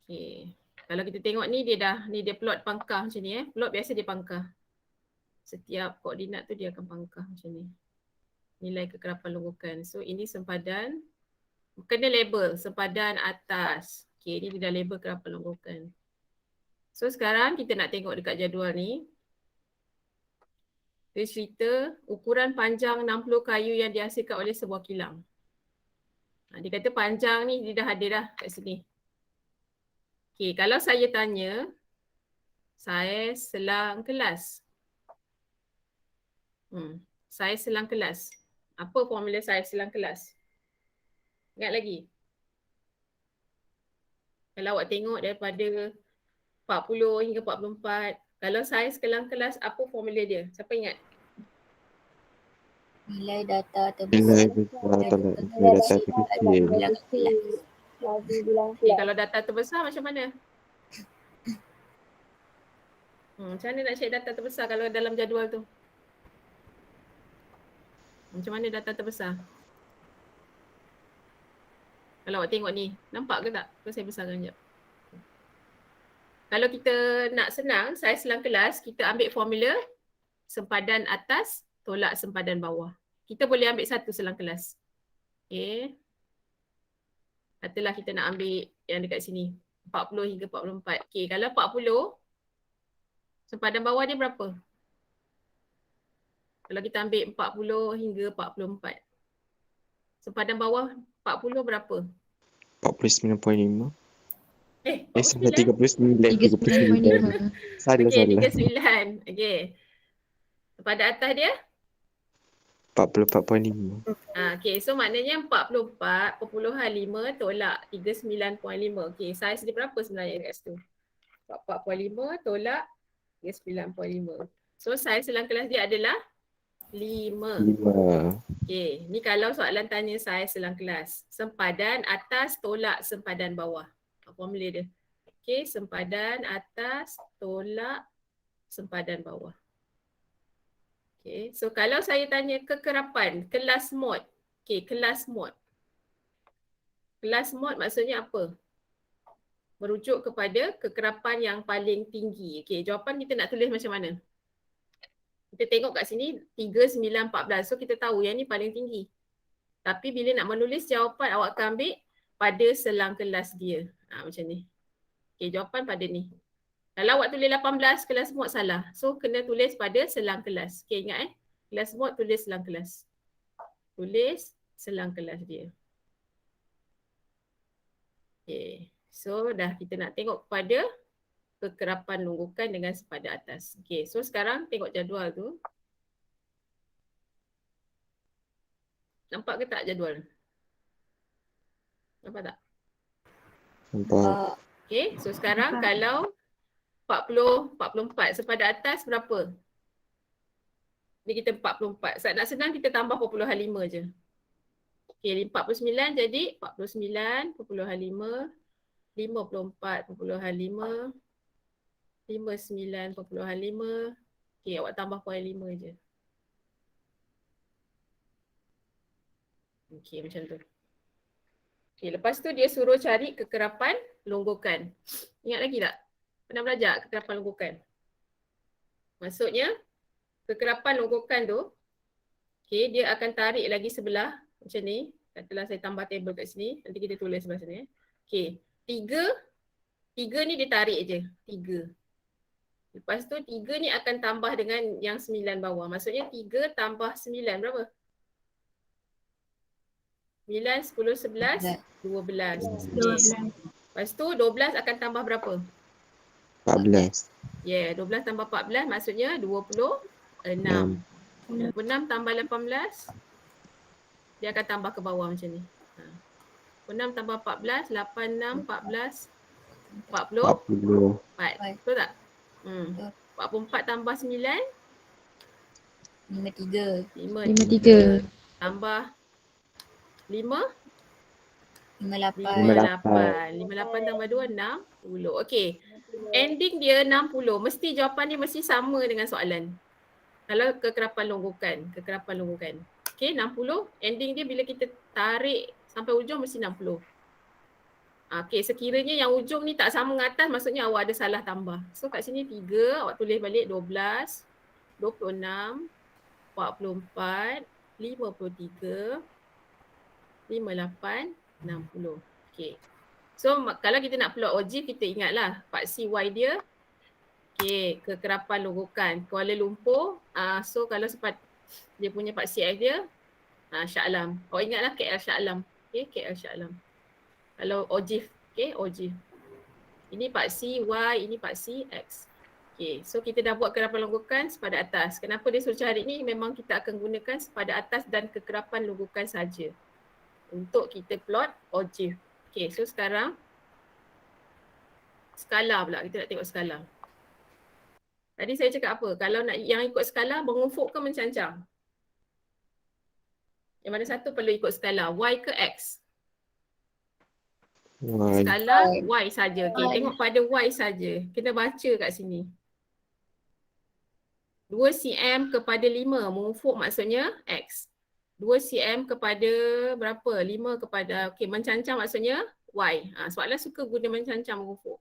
Okay. Kalau kita tengok ni dia plot pangkah macam ni Plot biasa dia pangkah. Setiap koordinat tu dia akan pangkah macam ni. Nilai kekerapan longgokan. So ini sempadan, kena label sempadan atas. Okay, ni dia dah label kekerapan longgokan. So sekarang kita nak tengok dekat jadual ni. Dia cerita ukuran panjang 60 kayu yang dihasilkan oleh sebuah kilang. Dia kata panjang ni dia dah ada dah kat sini. Okay, kalau saya tanya, saya selang kelas. Saya selang kelas. Apa formula saya selang kelas? Ingat lagi? Kalau awak tengok daripada 40 hingga 44, kalau saya selang kelas, apa formula dia? Siapa ingat? Nilai data terbesar. Nilai data terkecil. Okay, kalau data terbesar macam mana? Macam mana nak cek data terbesar kalau dalam jadual tu? Macam mana data terbesar? Kalau awak tengok ni, nampak ke tak? Kalau saya besarkan sekejap. Kalau kita nak senang, saya selang kelas, kita ambil formula sempadan atas tolak sempadan bawah. Kita boleh ambil satu selang kelas. Okay. Katalah kita nak ambil yang dekat sini. 40 hingga 44. Okay, kalau 40, sempadan bawah dia berapa? Kalau kita ambil 40 hingga 44. Sempadan bawah 40 berapa? 49.5. 39? 39. Salah. Okay, 39. Okay. Sempadan atas dia? 44.5. Okay, so maknanya 44.5 tolak 39.5. Okay, saiz dia berapa sebenarnya dekat situ? 44.5 tolak 39.5. So saiz selang kelas dia adalah 5. Okay, ni kalau soalan tanya saiz selang kelas. Sempadan atas tolak sempadan bawah. Formula dia. Okay, sempadan atas tolak sempadan bawah. Okay, so kalau saya tanya kekerapan, kelas mod. Okay, kelas mod. Kelas mod maksudnya apa? Merujuk kepada kekerapan yang paling tinggi. Okay, jawapan kita nak tulis macam mana? Kita tengok kat sini 3, 9, 14. So kita tahu yang ni paling tinggi. Tapi bila nak menulis jawapan, awak akan ambil pada selang kelas dia. Macam ni. Okay, jawapan pada ni. Kalau awak tulis 18, kelas mod salah. So kena tulis pada selang kelas. Okay, ingat kelas mod tulis selang kelas. Tulis selang kelas dia. Okay, so dah kita nak tengok pada kekerapan longgokan dengan sempadan atas. Okay, so sekarang tengok jadual tu. Nampak ke tak jadual? Nampak tak? Nampak. Okay, so sekarang kalau 40, 44, sempadan atas berapa? Ni kita 44. Saat nak senang kita tambah perpuluhan 5 je. Okay, 49 jadi 49.5, 54.5, 59.5. Okay, awak tambah 0.5 je. Okay, macam tu. Okay, lepas tu dia suruh cari kekerapan longgokan. Ingat lagi tak? Pernah belajar kekerapan longgokan? Maksudnya, kekerapan longgokan tu, okay, dia akan tarik lagi sebelah macam ni. Katalah saya tambah table kat sini. Nanti kita tulis sebelah sini. Okay, 3 ni dia tarik je. 3. Lepas tu 3 ni akan tambah dengan yang 9 bawah. Maksudnya 3 tambah 9 berapa? 9, 10, 11, 12. Okay. Lepas tu 12 akan tambah berapa? 14. Yeah, 12 tambah 14 maksudnya 26. 26 tambah 18, dia akan tambah ke bawah macam ni. 6 tambah 14, 8, 6, 14, 44. Betul tak? 44 tambah 9? 53. 53. Tambah 5? 58. 58 tambah 2, 60. Okay. Ending dia 60. Mesti jawapan dia mesti sama dengan soalan. Kalau kekerapan longgokan. Okay, 60. Ending dia bila kita tarik sampai ujung mesti 60. Okey, sekiranya yang ujung ni tak sama dengan atas, maksudnya awak ada salah tambah. So kat sini 3, awak tulis balik 12, 26, 44, 53, 58, 60. Okey. So kalau kita nak plot OG, kita ingatlah paksi Y dia. Okey, kekerapan longgokan Kuala Lumpur. So kalau dia punya paksi X dia, Shah Alam. Awak ingatlah KL Shah Alam. Okey, KL Shah Alam. Kalau OGIF, okey, OGIF. Ini paksi Y, ini paksi X. Okey, so kita dah buat kekerapan longgokan sepada atas. Kenapa dia suruh cari ni? Memang kita akan gunakan sepada atas dan kekerapan longgokan saja untuk kita plot OGIF. Okey, so sekarang skala pula. Kita nak tengok skala. Tadi saya cakap apa? Kalau nak yang ikut skala, mengufuk ke mencancang? Yang mana satu perlu ikut skala? Y ke X? Y. Skala Y saja. Okey, Y. tengok pada Y saja. Kena baca kat sini. 2 cm kepada 5 mengufuk maksudnya X. 2 cm kepada berapa? 5 kepada, okey, mencancang maksudnya Y. Soalan suka guna mencancang mengufuk.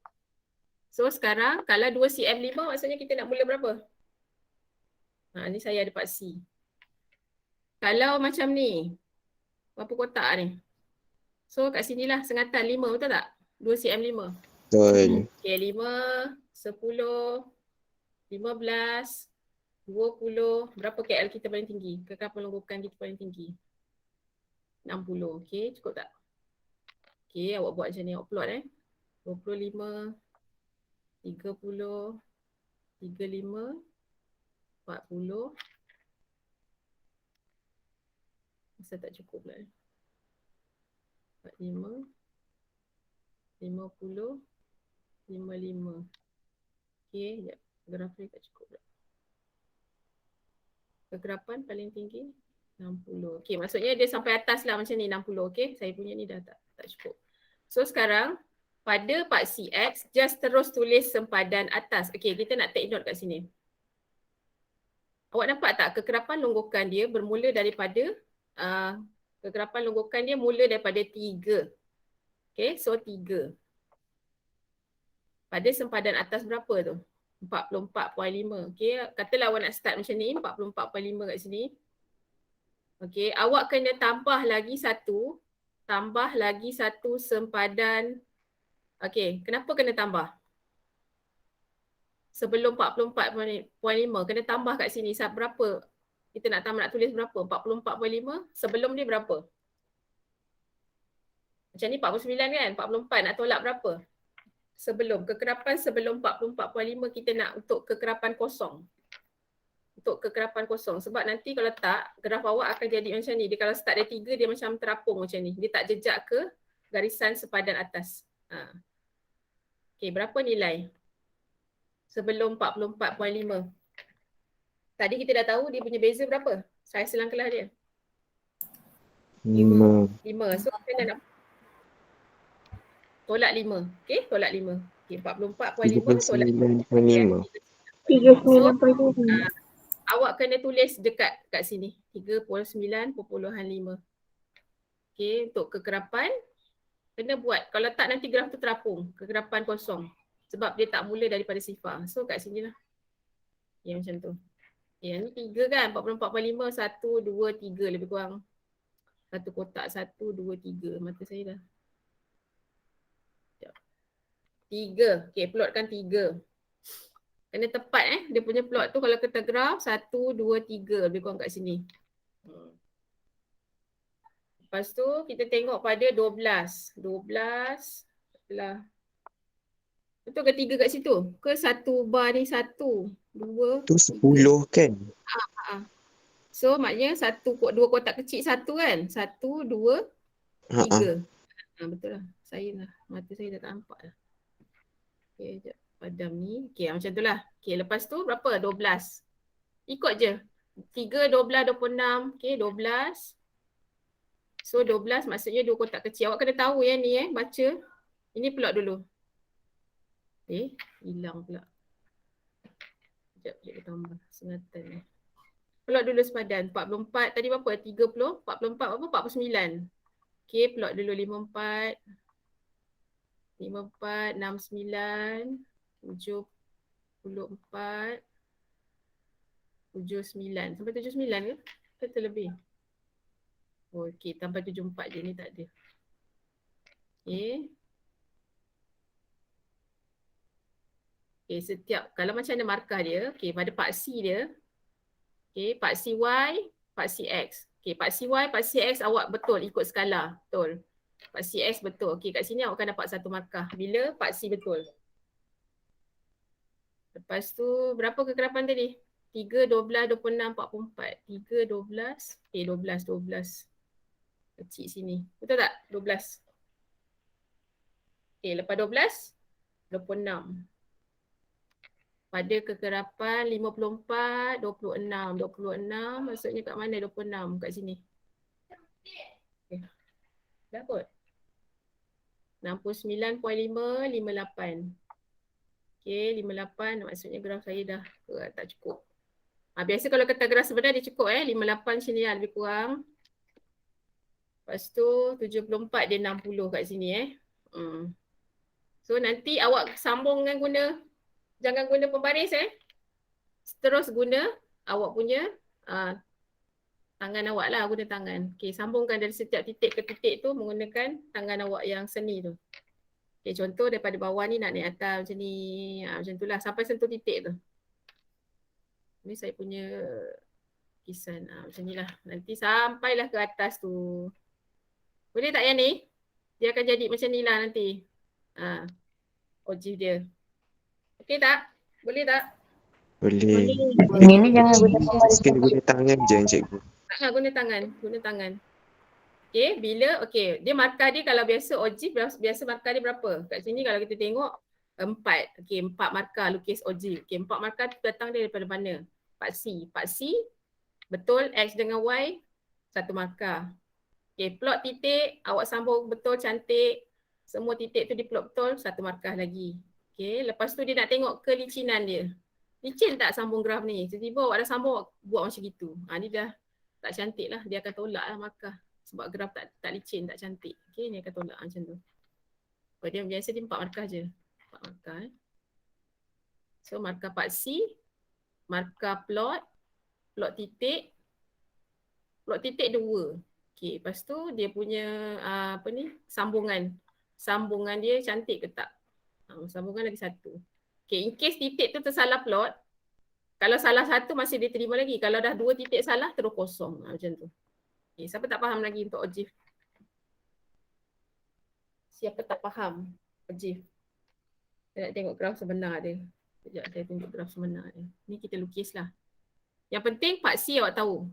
So sekarang kalau 2 cm 5 maksudnya kita nak mula berapa? Ni saya ada paksi. Kalau macam ni, berapa kotak ni? So kat sinilah sengatan 5, betul tak? 2 cm 5. Betul. Okay, 5, 10, 15, 20. Berapa KL kita paling tinggi? Kekerapan longgokan kita paling tinggi? 60. Okay, cukup tak? Okay, awak buat macam ni. Awak plot 25, 30, 35, 40. Masa tak cukup pula. 45, 50, 55. Okay, sekejap. Graf ni tak cukup pula. Kekerapan paling tinggi 60. Okay, maksudnya dia sampai atas lah macam ni 60. Okay, saya punya ni dah tak cukup. So sekarang pada paksi X, just terus tulis sempadan atas. Okay, kita nak take note kat sini. Awak nampak tak kekerapan longgokan dia bermula daripada kekerapan longgokan dia mula daripada 3. Okay, so 3. Pada sempadan atas berapa tu? 44.5. Okay, katalah awak nak start macam ni, 44.5 kat sini. Okay, awak kena tambah lagi satu sempadan. Okay, kenapa kena tambah? Sebelum 44.5, kena tambah kat sini. Berapa? Kita nak tulis berapa? 44.5, sebelum dia berapa? Macam ni 49 kan? 44 nak tolak berapa? Sebelum, kekerapan sebelum 44.5 kita nak untuk kekerapan kosong. Untuk kekerapan kosong. Sebab nanti kalau tak, graf awak akan jadi macam ni. Dia kalau start dari 3, dia macam terapung macam ni. Dia tak jejak ke garisan sepadan atas. Okay, berapa nilai? Sebelum 44.5. Tadi kita dah tahu dia punya beza berapa? Saiz selang kelas dia. 5. 5. So kita nak tolak 5. Okay, tolak 5. Okay, 44.5 tolak 39.5. 39.5. Awak kena tulis dekat kat sini. 39.5. Okay, untuk kekerapan kena buat. Kalau tak nanti graf tu terapung. Kekerapan kosong. Sebab dia tak mula daripada sifar. So kat sini lah. Ya, macam tu. Okay, yang ni 3 kan. 44.5. 1, 2, 3 lebih kurang. Satu kotak. 1, 2, 3. Mata saya dah. 3. Okay, plotkan 3. Kena tepat dia punya plot tu kalau kita graf 1, 2, 3 lebih kurang kat sini. Lepas tu kita tengok pada 12. 12 lah. Betul ke 3 kat situ? Ke satu bar ni 1, 2, Tu 10 kan? So maknanya 2 kotak kecil 1 kan? 1, 2, 3. Betul lah. Mata saya dah tak nampak dah. Okay, sekejap. Padam ni. Okay, macam tu lah. Okay, lepas tu berapa? 12. Ikut je. 3, 12, 26. Okay, 12. So 12 maksudnya 2 kotak kecil. Awak kena tahu ni baca. Ini plot dulu. Hilang pula. Sekejap, kita tambah sengatan ni. Plot dulu sepadan. 44. Tadi berapa? 30. 44 berapa? 49. Okay, plot dulu 54. 54, 69, 74, 79. Sampai 79 ke? Ke terlebih? Oh, okey, tambah 74 je ni tak ada. Okey. Okey, setiap, kalau macam ada markah dia, okey, pada paksi dia, okey, paksi Y, paksi X. Okey, paksi Y, paksi X awak betul ikut skala. Betul. Paksi X betul. Okey, kat sini awak akan dapat satu markah bila paksi betul. Lepas tu, berapa kekerapan tadi? 3, 12, 26, 44. 3, 12. Okay, 12, 12. Kecil sini. Betul tak? 12. Okay, lepas 12, 26. Pada kekerapan 54, 26. 26 maksudnya kat mana 26? Kat sini. Okay. Dah kot. 69.5, 58. Okay, 58 maksudnya graf saya dah tak cukup. Biasa kalau kata graf sebenar dia cukup 58 sini lah lebih kurang. Lepas tu 74 dia 60 kat sini So nanti awak sambung dengan guna, jangan guna pembaris terus guna awak punya tangan awak lah, guna tangan. Okay, sambungkan dari setiap titik ke titik tu menggunakan tangan awak yang seni tu. Okay, contoh daripada bawah ni nak naik atas macam ni, macam tu lah sampai sentuh titik tu. Ni saya punya kisan macam ni lah. Nanti sampailah ke atas tu. Boleh tak yang ni? Dia akan jadi macam ni lah nanti. Objek dia. Okey tak? Boleh tak? Boleh. Ini jangan guna pembaris. Sekali guna tangan je cikgu. Guna tangan. Guna tangan. Okey, bila, okey. Dia markah dia kalau biasa objek, biasa markah dia berapa? Kat sini kalau kita tengok 4. Okey, 4 markah lukis objek. Okey, 4 markah tu datang dia daripada mana? Paksi. Paksi, betul X dengan Y, satu markah. Okey, plot titik, awak sambung betul, cantik. Semua titik tu diplot betul, satu markah lagi. Okey, lepas tu dia nak tengok kelicinan dia. Licin tak sambung graf ni? Tiba-tiba awak dah sambung, buat macam gitu. Ni dah tak cantik lah, dia akan tolak lah markah. Sebab graf tak licin, tak cantik. Okey, ni akan tolak macam tu. Kalau dia biasa dia 4 markah je. 4 markah So markah paksi, markah plot, plot titik 2. Okey, lepas tu dia punya apa ni? Sambungan. Sambungan dia cantik ke tak? Sambungan lagi satu. Okey, in case titik tu tersalah plot, kalau salah satu masih diterima lagi. Kalau dah 2 titik salah terus kosong. Macam tu. Okey, siapa tak faham lagi untuk objek? Siapa tak faham objek? Saya nak tengok graf sebenar dia. Sekejap saya tunjuk graf sebenar dia. Ni kita lukis lah. Yang penting paksi awak tahu.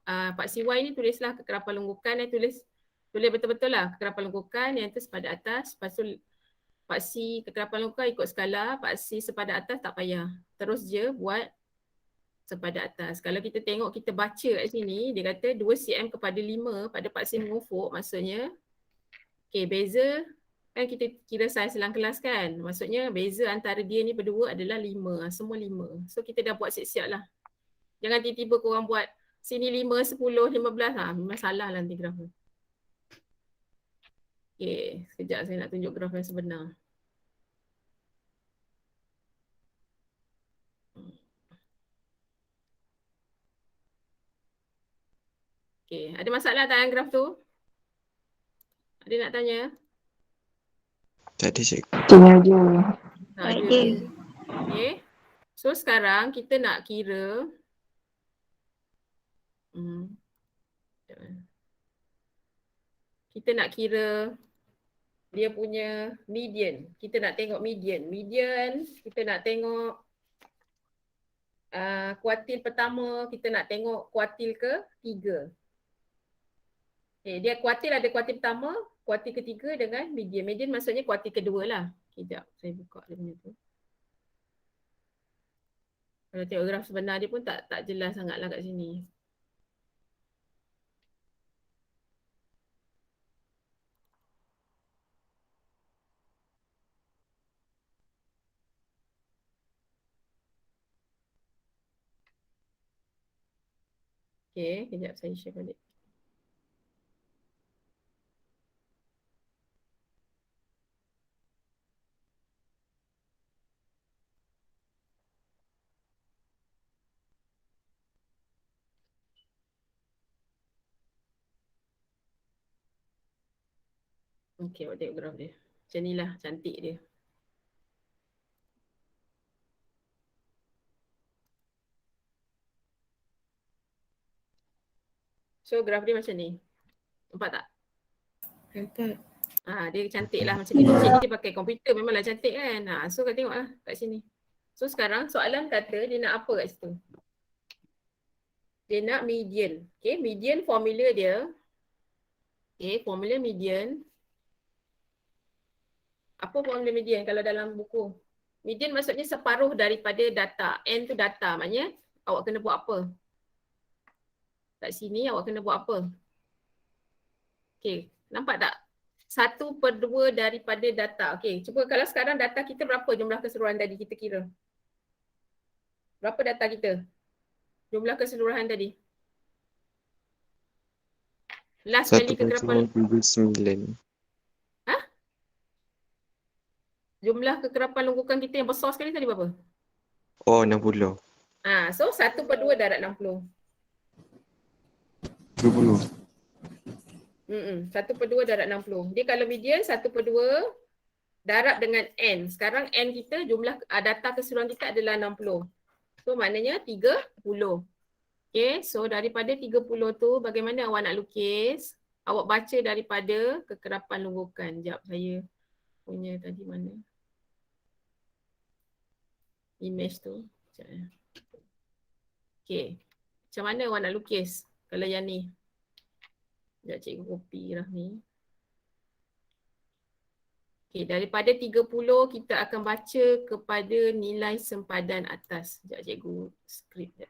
Paksi Y ni tulislah kekerapan lengkukan. Tulis betul-betul lah kekerapan lengkukan yang tu sepada atas. Lepas tu paksi kekerapan lengkukan ikut skala. Paksi sepada atas tak payah. Terus je buat sepada atas. Kalau kita tengok, kita baca kat sini, dia kata 2 cm kepada 5 pada paksi mengufuk. Maksudnya, okay, beza kan kita kira saiz selang kelas kan. Maksudnya beza antara dia ni berdua adalah 5. Semua 5. So kita dah buat siap-siap lah. Jangan tiba-tiba korang buat sini 5, 10, 15. Memang salah lah nanti graf tu. Okay, sekejap saya nak tunjuk graf yang sebenar. Okay, ada masalah tak dengan graf tu? Ada nak tanya? Tak ada cikgu. Tanya je. Tak ada. Okay. So sekarang kita nak kira kita nak kira dia punya median. Kita nak tengok median. Median, kita nak tengok kuartil pertama, kita nak tengok kuartil ke-3. Okay, dia kuartil ada kuartil pertama, kuartil ketiga dengan median. Median maksudnya kuartil kedua lah. Sekejap, saya buka dia punya tu. Kalau tengok graf sebenar dia pun tak jelas sangat lah kat sini. Okay, kejap saya share balik. Okey, awak tengok graf dia. Macam ni lah, cantik dia. So graf dia macam ni. Nampak tak? Nampak. Dia cantik lah macam ni. Cik ni dia pakai komputer memanglah cantik kan. So kau tengok lah kat sini. So sekarang soalan kata dia nak apa kat situ? Dia nak median. Okay, median formula dia. Okay, formula median. Apa formula median kalau dalam buku? Median maksudnya separuh daripada data. N tu data, maknanya awak kena buat apa? Kat sini awak kena buat apa? Okay, nampak tak? 1/2 daripada data. Okay, cuba kalau sekarang data kita berapa jumlah keseluruhan tadi kita kira? Berapa data kita? Jumlah keseluruhan tadi. Last kali kekerapan. 1.939. Jumlah kekerapan longgokan kita yang besar sekali tadi berapa? Oh, 60. So 1/2 darab 60. 20. 1/2 darab 60. Dia kalau median 1/2 darab dengan N. Sekarang N kita jumlah data keseluruhan kita adalah 60. So maknanya 30. Okay, so daripada 30 tu bagaimana awak nak lukis? Awak baca daripada kekerapan longgokan. Sekejap saya punya tadi mana? Image tu. Sekejap ya. Okay. Macam mana awak nak lukis kalau yang ni? Sekejap cikgu copy lah ni. Okay, daripada 30 kita akan baca kepada nilai sempadan atas. Sekejap cikgu script dia.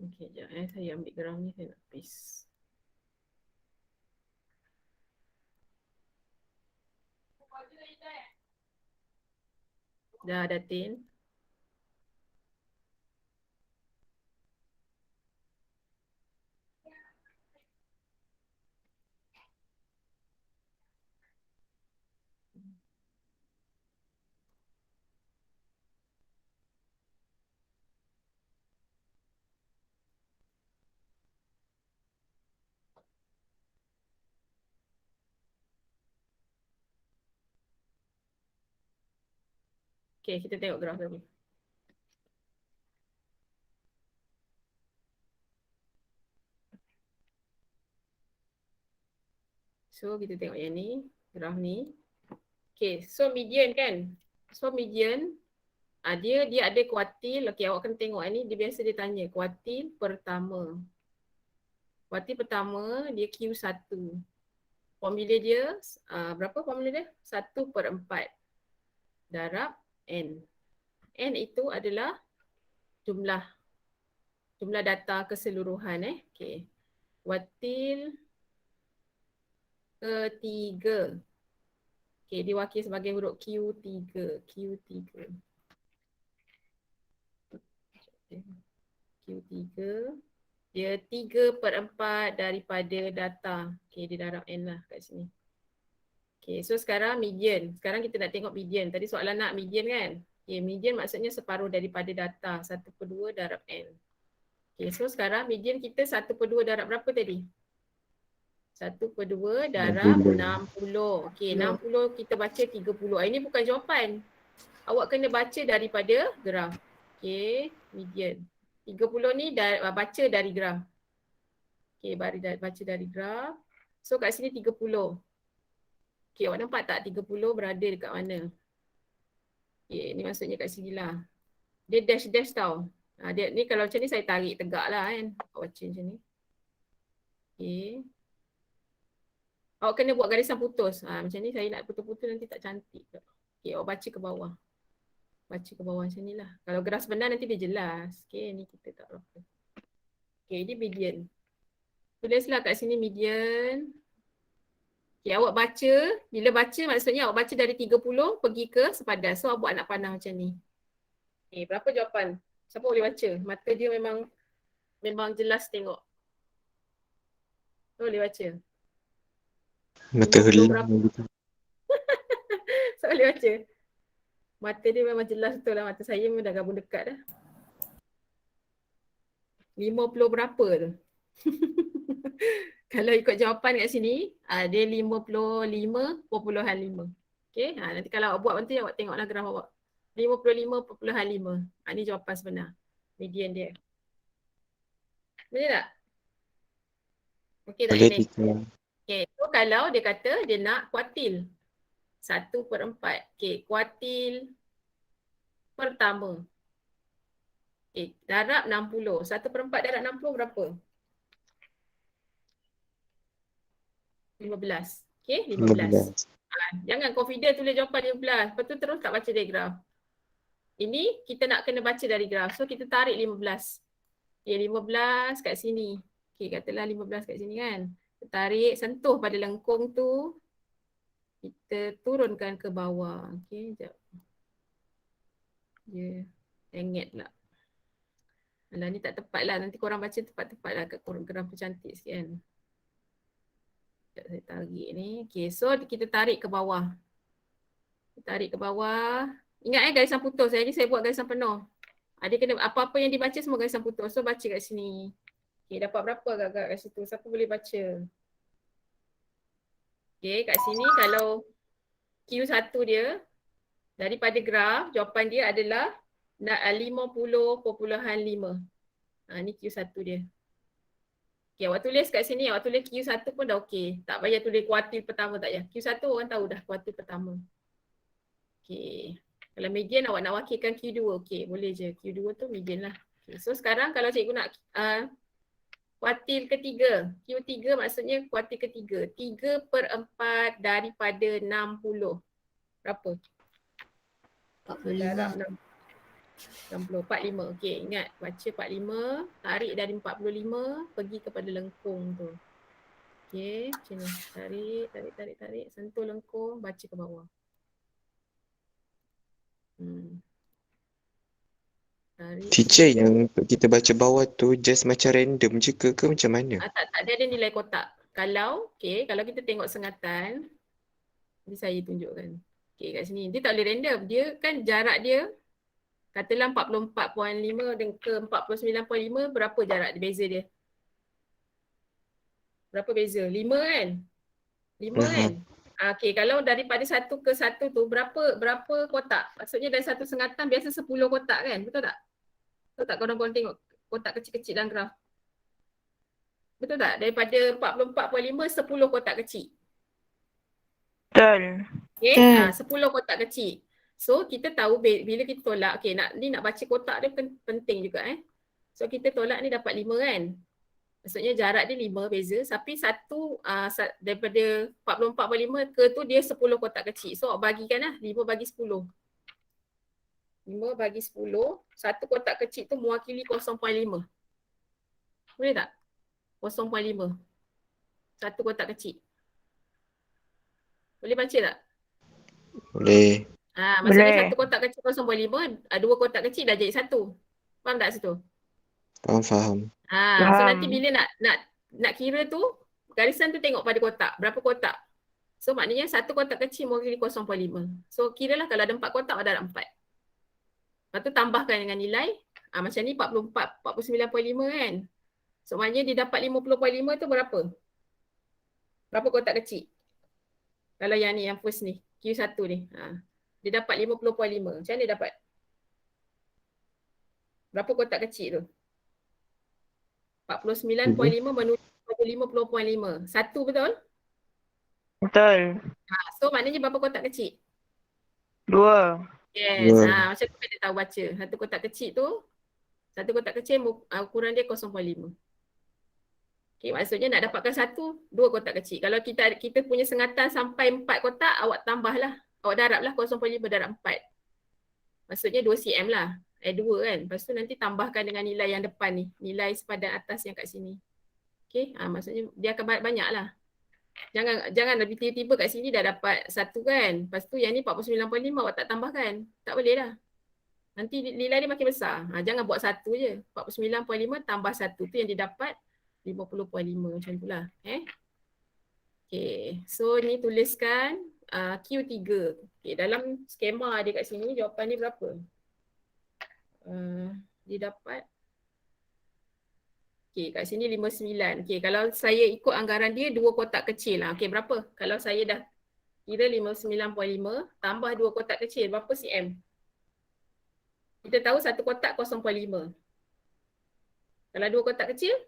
Okay, sekejap saya ambil graf ni, saya nak paste. Dah Datin. Okay, kita tengok graf dulu. So kita tengok yang ni, graf ni. Okay, so median kan? So median, dia ada kuartil. Okay, awak kena tengok ni, dia biasa dia tanya kuartil pertama. Kuartil pertama dia Q1. Formula dia, berapa formula dia? 1/4 darab N. N itu adalah jumlah data keseluruhan. Okay. Kuartil ketiga. Okay, diwakili sebagai huruf Q3. Q3. Dia 3/4 daripada data. Okay, dia darab N lah kat sini. Okay, so sekarang median. Sekarang kita nak tengok median. Tadi soalan nak median kan? Okay, median maksudnya separuh daripada data. 1/2 darab N. Okay, so sekarang median kita 1/2 darab berapa tadi? 1/2 darab 60. Okay, 60 kita baca 30. Ini bukan jawapan. Awak kena baca daripada graf. Okay, median. 30 ni baca dari graf. Okay, baca dari graf. So kat sini 30. Okay, awak nampak tak 30 berada dekat mana? Okay, ni maksudnya kat sini lah. Dia dash tau. Dia ni kalau macam ni saya tarik tegak lah kan. Awak baca macam ni. Okay. Awak kena buat garisan putus. Macam ni saya nak putus-putus nanti tak cantik. Okay, awak baca ke bawah. Baca ke bawah macam ni lah. Kalau graf sebenar nanti dia jelas. Okay, ni kita tak berapa. Okay, ini median. Tulislah kat sini median. Okay, awak baca. Bila baca maksudnya awak baca dari 30 pergi ke sepadan. So, awak nak pandang macam ni. Okay, berapa jawapan? Siapa boleh baca? Mata dia memang jelas tengok. Siapa boleh baca? Mata 50 helang berapa? gitu. Siapa boleh baca? Mata dia memang jelas betul lah. Mata saya memang dah gabung dekat dah. 50 berapa tu? Kalau ikut jawapan kat sini, dia 55.5. Okay, nanti kalau awak buat nanti awak tengoklah graf awak. 55.5. Ni jawapan sebenar. Median dia. Boleh tak? Okay tak Boleh ni? teacher. Okay, so kalau dia kata dia nak kuartil. 1/4. Okay, kuartil pertama. Okay, darab 60. 1/4 darab 60 berapa? 15. Okay, 15. 15. Jangan confident tulis jawapan 15. Lepas tu terus tak baca dari graf. Ini kita nak kena baca dari graf. So kita tarik 15. Okay, 15 kat sini. Okay, katalah 15 kat sini kan. Kita tarik, sentuh pada lengkung tu. Kita turunkan ke bawah. Okay, sekejap. Dia hengit pula. Alah, ni tak tepat lah. Nanti korang baca tepat-tepat lah kat graf tu cantik sikit kan. Sekejap saya tarik ni. Okay, so kita tarik ke bawah. Kita tarik ke bawah. Ingat garisan putus. Jadi saya buat garisan penuh. Dia kena apa-apa yang dibaca semua garisan putus. So baca kat sini. Okay, dapat berapa agak-agak kat situ? Siapa boleh baca? Okay, kat sini kalau Q1 dia, daripada graf, jawapan dia adalah 50.5. Ni Q1 dia. Okay, awak tulis kat sini, awak tulis Q1 pun dah okey. Tak payah tulis kuartil pertama tak payah. Q1 orang tahu dah kuartil pertama. Okay. Kalau median awak nak wakilkan Q2, okey, boleh je. Q2 tu median lah. Okay. So sekarang kalau cikgu nak kuartil ketiga. Q3 maksudnya kuartil ketiga. 3/4 daripada 60. Berapa? 45. 60. 45. Okey, ingat baca 45. Tarik dari 45 pergi kepada lengkung tu. Okey, macam ni. Tarik. Sentuh lengkung, baca ke bawah. Tarik. Teacher, yang kita baca bawah tu just macam random je ke macam mana? Tak, dia ada nilai kotak. Kalau kita tengok sengatan, ni saya tunjukkan. Okey, kat sini. Dia tak boleh random. Dia kan jarak dia, katalah 44.5 dan ke 49.5, berapa jarak dia, beza dia? Berapa beza? 5 kan? 5 kan? Okey, kalau daripada 1 ke 1 tu, berapa kotak? Maksudnya dari satu sengatan biasa 10 kotak kan? Betul tak? Betul tak korang tengok kotak kecil-kecil dalam graf? Betul tak? Daripada 44.5, 10 kotak kecil. Betul. Okay, 10 kotak kecil. So kita tahu bila kita tolak, nak baca kotak dia penting juga So kita tolak ni dapat 5 kan. Maksudnya jarak dia 5 beza, tapi daripada 44.5 ke tu dia 10 kotak kecil. So bagikan lah 5 bagi 10. 5 bagi 10, satu kotak kecil tu mewakili 0.5. Boleh tak? 0.5. Satu kotak kecil. Boleh baca tak? Boleh. Maksudnya satu kotak kecil 0.5, dua kotak kecil dah jadi satu. Faham tak situ? Faham. So nanti bila nak kira tu, garisan tu tengok pada kotak. Berapa kotak? So maknanya satu kotak kecil mewakili 0.5. So kiralah kalau ada 4 kotak, ada 4. Lepas tu tambahkan dengan nilai. Macam ni 49.5 kan. So maknanya dia dapat 50.5 tu berapa? Berapa kotak kecil? Kalau yang ni, yang first ni, Q1 ni. Dia dapat 50.5. Macam mana dia dapat? Berapa kotak kecil tu? 49.5 menuju 50.5. Satu betul? Betul. So maknanya berapa kotak kecil? 2. Yes. Macam tu kita tahu baca. Satu kotak kecil ukuran dia 0.5. Okay, maksudnya nak dapatkan 2 kotak kecil. Kalau kita punya sengatan sampai 4 kotak, awak tambahlah. Awak darablah 0.5 darab 4. Maksudnya 2 cm lah. 2 kan. Lepas tu nanti tambahkan dengan nilai yang depan ni. Nilai sepadan atas yang kat sini. Okay. Maksudnya dia akan banyak lah. Jangan lebih tiba-tiba kat sini dah dapat 1 kan. Lepas tu yang ni 49.5 awak tak tambahkan. Tak boleh lah. Nanti nilai dia makin besar. Jangan buat 1 je. 49.5 tambah 1 tu yang dia dapat 50.5 macam tu lah. Okay. So ni tuliskan Q3. Okay. Dalam skema dia kat sini jawapan ni berapa? Dia dapat okay, kat sini 59. Okay, kalau saya ikut anggaran dia 2 kotak kecil lah. Okay, berapa? Kalau saya dah kira 59.5 tambah 2 kotak kecil, berapa cm? Kita tahu 1 kotak 0.5. Kalau 2 kotak kecil,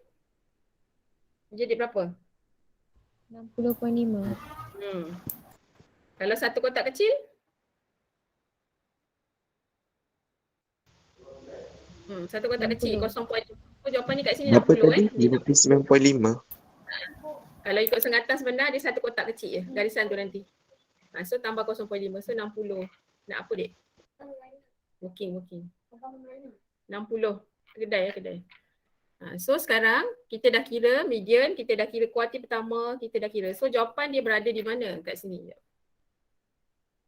jadi berapa? 60.5. Kalau 1 kotak kecil? Satu kotak 60. kecil, 0.5. Jawapan ni kat sini Berapa 60 tadi? 59.5. Kalau ikut sengatan sebenar dia 1 kotak kecil je, garisan tu nanti. So tambah 0.5, so 60. Nak apa dek? Working. 60. Kedai. So sekarang kita dah kira median, kita dah kira kuartil pertama, kita dah kira. So jawapan dia berada di mana kat sini?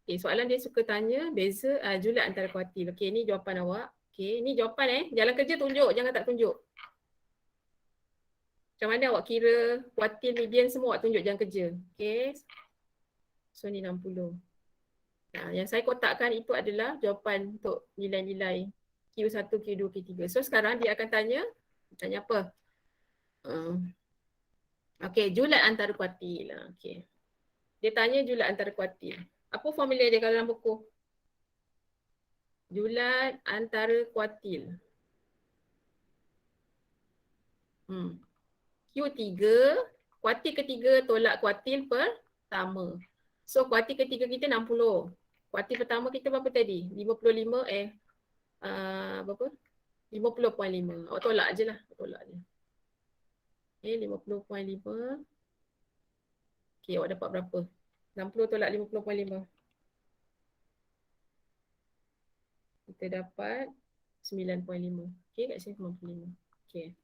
Okay, soalan dia suka tanya beza julat antara kuartil. Okay, ni jawapan awak. Okay, ni jawapan jalan kerja tunjuk, jangan tak tunjuk. Macam mana awak kira kuartil, median semua awak tunjuk jalan kerja. Okay. So ni 60. Yang saya kotakkan itu adalah jawapan untuk nilai-nilai Q1, Q2, Q3. So sekarang dia akan tanya apa? Okay, julat antara kuartil. Okay. Dia tanya julat antara kuartil. Apa formula dia kalau dalam buku? Julat antara kuartil. Q3, kuartil ketiga tolak kuartil pertama. So kuartil ketiga kita 60. Kuartil pertama kita berapa tadi? 55 berapa? 50.5. Awak tolak je lah. Okay, 50.5. Okay, awak dapat berapa? 60 tolak 50.5. Kita dapat 9.5. Okay, kat sini 95. Okay.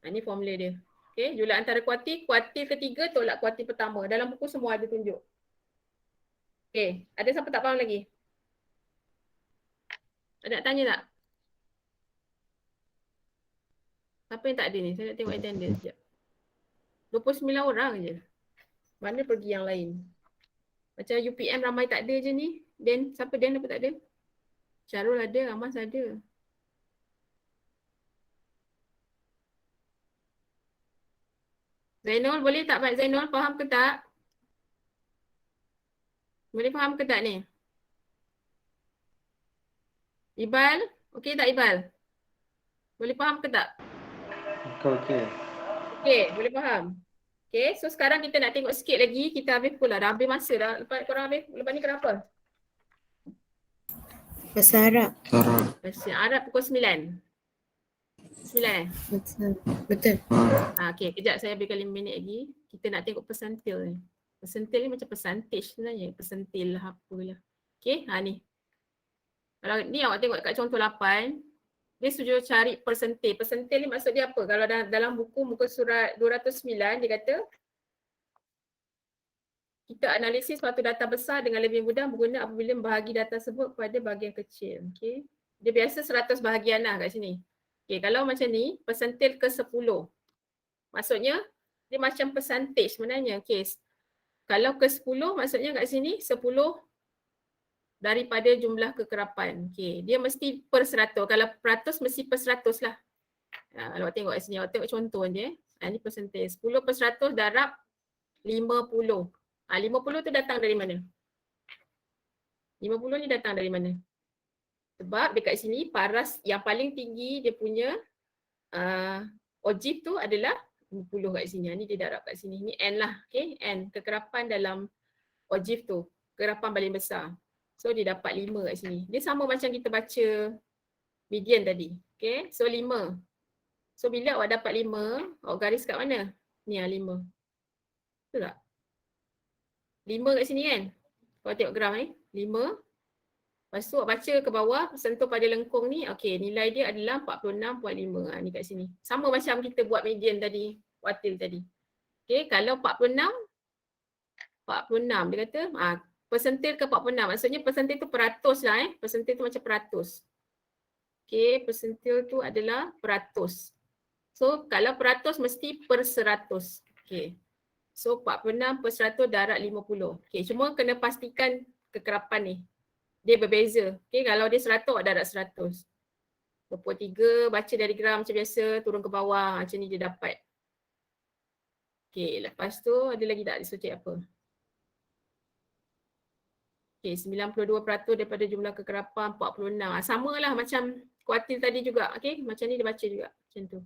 Ini formula dia. Okay, julat antara kuartil ketiga tolak kuartil pertama. Dalam buku semua ada tunjuk. Okay, ada siapa tak faham lagi? Ada nak tanya tak? Siapa yang tak ada ni? Saya nak tengok attendance sekejap. 29 orang je. Mana pergi yang lain? Macam UPM ramai tak ada je ni. Dan siapa Dan apa tak ada? Syarul ada, Amas ada. Zainul boleh tak Pak Zainul? Faham ke tak? Boleh faham ke tak ni? Ibal? Okey tak Ibal? Boleh faham ke tak? Okey. Okey, boleh faham. Okey, so sekarang kita nak tengok sikit lagi. Kita habis pula. Dah habis masa dah. Lepas korang habis. Lepas ni kenapa? Bahasa Arab. Bahasa Arab pukul 9. 9 Betul. Okey, kejap saya ambilkan 5 minit lagi. Kita nak tengok persentil ni. Persentil ni macam percentage sebenarnya. Persentil lah apalah. Okey, ni. Kalau ni awak tengok kat contoh 8. Dia suruh cari persentil. Persentil ni maksud dia apa? Kalau dalam buku muka surat 209 dia kata kita analisis suatu data besar dengan lebih mudah berguna apabila membahagi data tersebut kepada bahagian kecil. Okay. Dia biasa 100 bahagian lah kat sini. Okay, kalau macam ni, persentil ke 10. Maksudnya, dia macam percentage sebenarnya. Okay. Kalau ke 10, maksudnya kat sini 10 daripada jumlah kekerapan. Okay. Dia mesti per 100. Kalau peratus mesti per 100 lah. Kalau awak tengok kat sini, awak tengok contoh je. Ini persentage. 10 per 100 darab 50. 50 tu datang dari mana? 50 ni datang dari mana? Sebab dekat sini paras yang paling tinggi dia punya ojiv tu adalah 50 kat sini. Ni dia darab kat sini. Ni N lah. Okay? N. Kekerapan dalam ojiv tu. Kekerapan paling besar. So dia dapat 5 kat sini. Dia sama macam kita baca median tadi. Okay? So 5. So bila awak dapat 5, awak garis kat mana? Ni 5. Betul tak? 5 kat sini kan? Kalau tengok graf ni, 5. Lepas tu baca ke bawah, sentuh pada lengkung ni, okey, nilai dia adalah 46.5. Ni kat sini. Sama macam kita buat median tadi, kuartil tadi. Okey, kalau 46 dia kata, persentil ke 46. Maksudnya persentil tu peratus lah Persentil tu macam peratus. Okey, persentil tu adalah peratus. So, kalau peratus mesti per 100. Okey. So, 46 per 100 darab 50. Okey, cuma kena pastikan kekerapan ni. Dia berbeza. Okey, kalau dia 100, darab 100. 23, baca diagram macam biasa, turun ke bawah. Macam ni dia dapat. Okey, lepas tu ada lagi tak disuruh cek apa? Okey, 92% daripada jumlah kekerapan 46. Sama lah macam kuartil tadi juga. Okey, macam ni dia baca juga. Macam tu.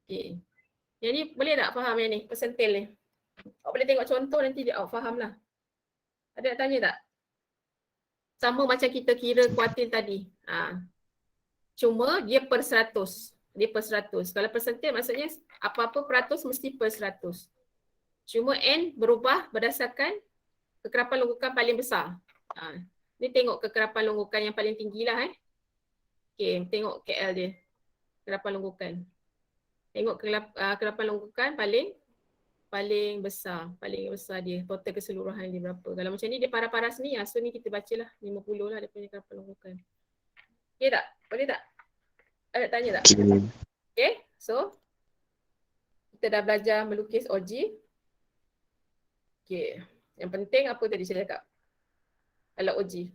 Okey. Yang ni boleh tak faham yang ni? Persentil ni. Awak boleh tengok contoh nanti dia awak faham lah. Ada nak tanya tak? Sama macam kita kira kuartil tadi. Cuma dia per 100. Dia per 100. Kalau persentil maksudnya apa-apa peratus mesti per 100. Cuma N berubah berdasarkan kekerapan longgokan paling besar. Ni tengok kekerapan longgokan yang paling tinggi lah Okay, tengok KL dia. Kekerapan longgokan. Tengok kekerapan longgokan paling besar dia. Total keseluruhan dia berapa. Kalau macam ni dia paras-paras ni, so ni kita bacalah 50 lah dia punya kekerapan longgokan. Okay tak? Boleh tak? Ada tanya tak? Okay, so kita dah belajar melukis OG. Okay. Yang penting apa tadi saya cakap? Kalau OG.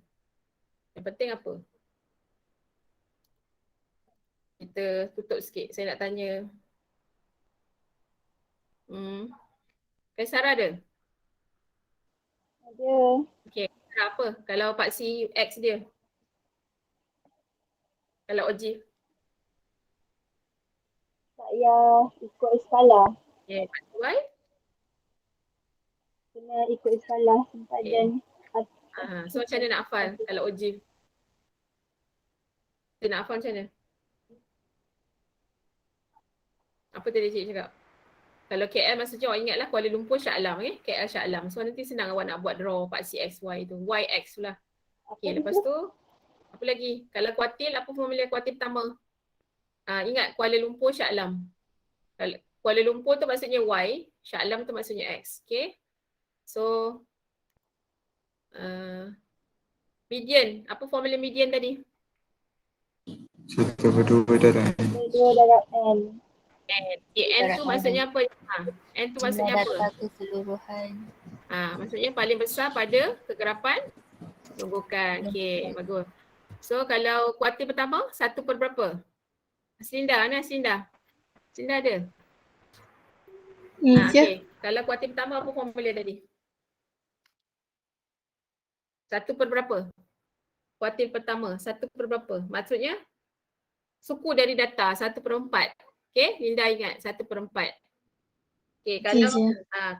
Yang penting apa? Kita tutup sikit. Saya nak tanya. Kaisara ada? Ada. Okay. Apa? Kalau paksi X dia? Kalau OG? Tak payah ikut skala. Okay. Paksi Y? Kena ikut skala sempadan. So macam mana nak hafal kalau OG? Kita nak hafal macam mana? Apa tadi cik cakap? Kalau KL maksudnya awak ingatlah Kuala Lumpur Shah Alam. KL Shah Alam. So nanti senang awak nak buat draw paksi XY tu. YX tu lah. Okay, lepas tu apa lagi? Kalau kuartil, apa formula kuartil pertama? Ingat Kuala Lumpur Shah Alam. Kuala Lumpur tu maksudnya Y. Shah Alam tu maksudnya X. Okay. So median. Apa formula median tadi? 1/2 darab N. 2 darab N. N. Okay, N tu maksudnya apa? N tu maksudnya apa? Jumlah data keseluruhan. Maksudnya paling besar pada kegerapan longgokan. Okay, bagus. So kalau kuartil pertama, 1 per berapa? Sinda, mana Sinda? Sinda ada? Okay. Kalau kuartil pertama apa formula tadi? 1 per berapa? Kuartil pertama, 1 per berapa? Maksudnya suku dari data 1/4. Okay, Linda ingat 1/4. Okay,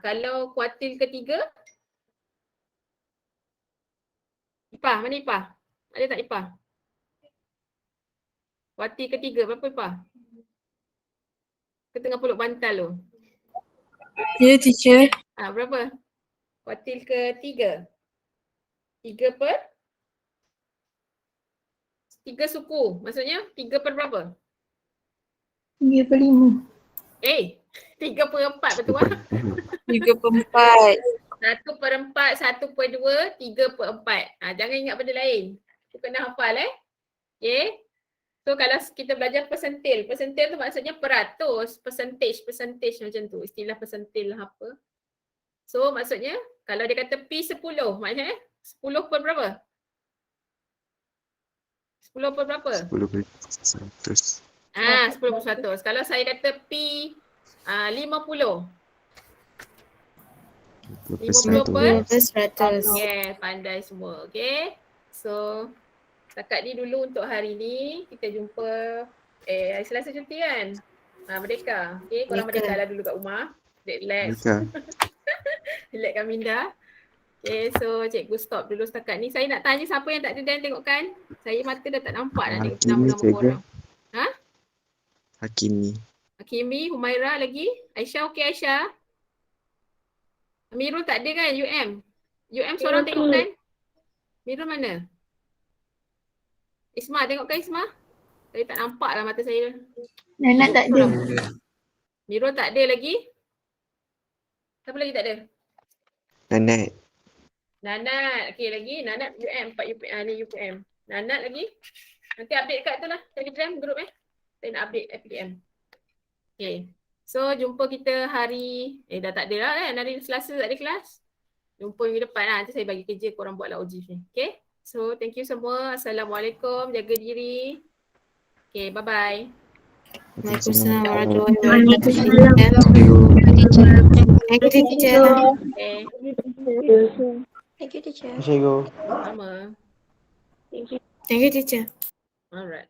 kalau kuartil ketiga, IPA, mana IPA? Ada tak IPA? Kuartil ketiga, berapa IPA? Ke tengah peluk bantal tu? Ya, teacher. Berapa? Kuartil ketiga. 3 suku. Maksudnya 3 per berapa? 3/5. 3/4 betul kan? 3/4. 1/4, 1/2, 3/4. Jangan ingat benda lain. Tu kena hafal Okay. So kalau kita belajar persentil. Persentil tu maksudnya peratus. Percentage macam tu. Istilah persentil lah apa. So maksudnya kalau dia kata P10. Maksudnya 10 per berapa? 10 per berapa? 10/100. 10/100. Kalau saya kata P 50. 50 per 100. Yeah, pandai semua. Okay. So setakat ni dulu untuk hari ni. Kita jumpa hari Selasa cuti kan? Merdeka. Okay, korang merdeka lah dulu kat rumah. Relax. Relax kan Minda. Okay, so cikgu stop dulu setakat ni. Saya nak tanya siapa yang tak ada dan tengok kan? Saya mata dah tak nampak dah tengok nama-nama korang. Hakimi, Humaira lagi. Aisyah okey Aisyah? Amirul tak ada kan UM? UM seorang tengok kan? Amirul mana? Isma, tengokkan Isma. Saya tak nampak lah mata saya. Nana tak ada. Miro tak ada lagi. Siapa lagi tak ada? Nanat. Nanat. Okay lagi. Nanat UM. 4 UPM. Ni UPM. Nanat lagi. Nanti update kat tu lah. Telegram group Saya nak update FPM. Okay. So jumpa kita hari. Dah tak ada lah kan. Hari Selasa tak ada kelas. Jumpa minggu depan lah. Nanti saya bagi kerja korang buatlah OGIF ni. Okay. So thank you semua. Assalamualaikum. Jaga diri. Okay. Bye-bye. Waalaikumsalam warahmatullahi wabarakatuh. Thank you, teacher. Okay. Thank you, teacher. Cikgu. Sama. Thank you, teacher. Alright.